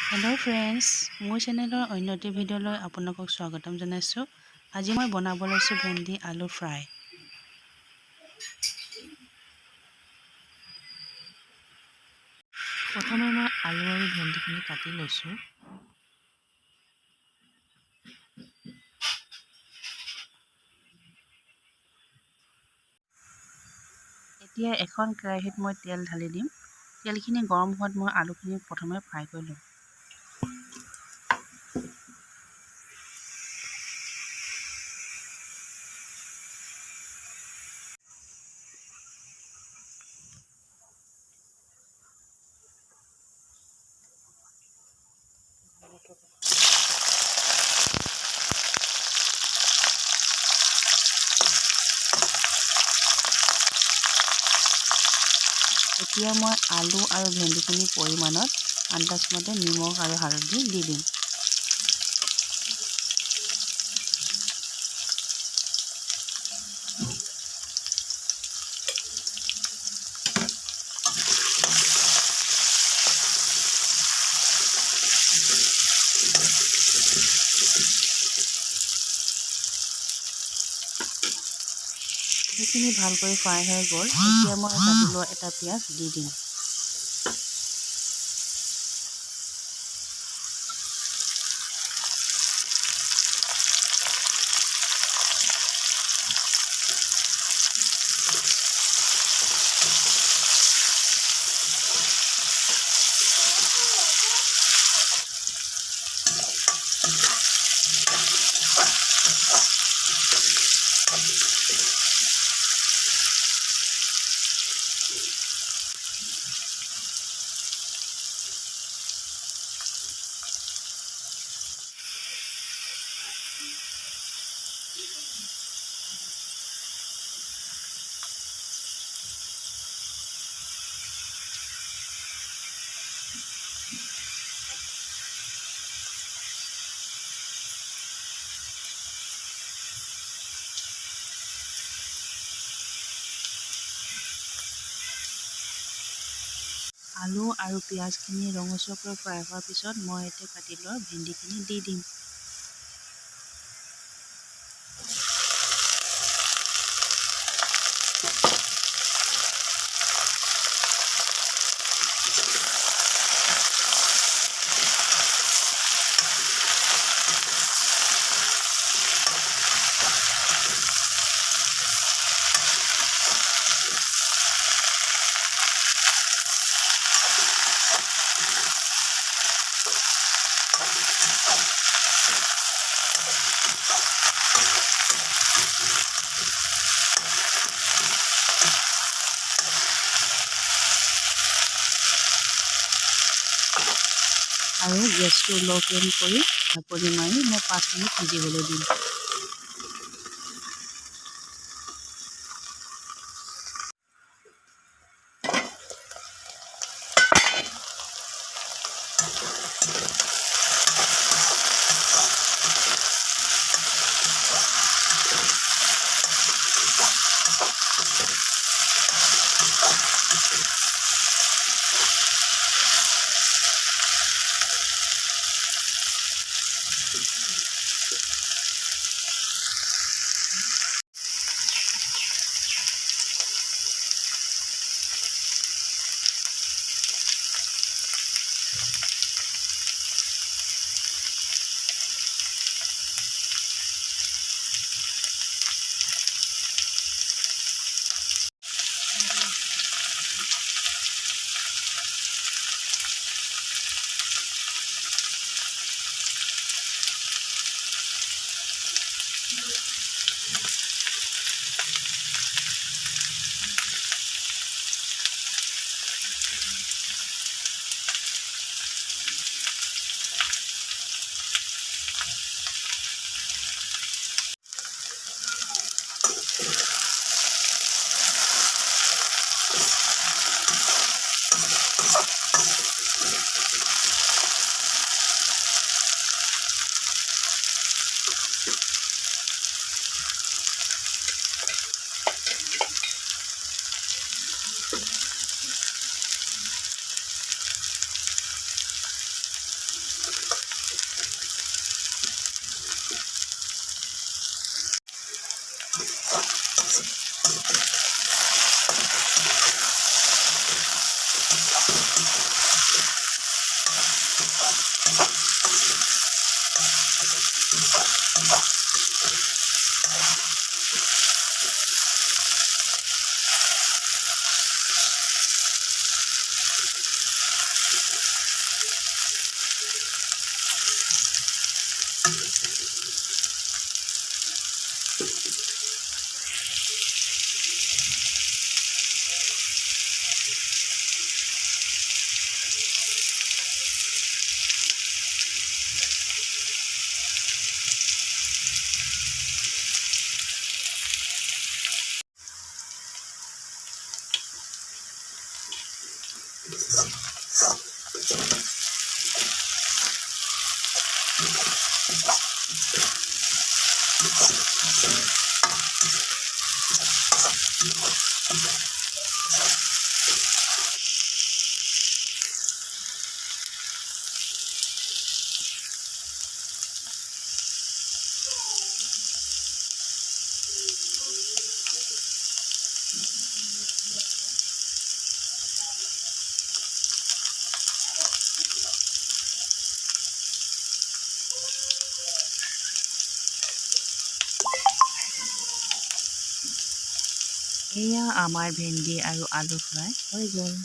Hello' friends, মোৰ চেনেলৰ অন্য এটি ভিডিঅ'লৈ আপোনালোকক স্বাগতম জনাইছোঁ। আজি মই বনাব লৈছোঁ ভেন্দি আলু ফ্ৰাই। প্ৰথমে মই আলু আৰু ভেন্দিখিনি কাটি লৈছোঁ। এতিয়া এখন কেৰাহীত মই তেল ঢালি দিম। তেলখিনি গৰম হোৱাত মই আলুখিনি প্ৰথমে ফ্ৰাই কৰি ল'ম। এতিয়া মই আলু আৰু ভেন্দিখিনি পৰিমাণত আন্দাজমতে নিমখ আৰু হালধি দি দিম। সেইখিনি ভালকৈ ফ্ৰাই হৈ গ'ল। এতিয়া মই কাটি লোৱা এটা পিঁয়াজ দি দিম। আলু আৰু পিঁয়াজখিনি ৰঙচুৱাকৈ ফ্ৰাই হোৱাৰ পিছত মই এতিয়া কাটি লোৱা ভেন্দিখিনি দি দিম। আৰু গেছটো ল' ফ্লেম কৰি ঢাকনি মাৰি মই 5 মিনিট সিজিবলৈ দিম। এয়া আমাৰ ভেন্দি আৰু আলু ফ্ৰাই হৈ গ'ল।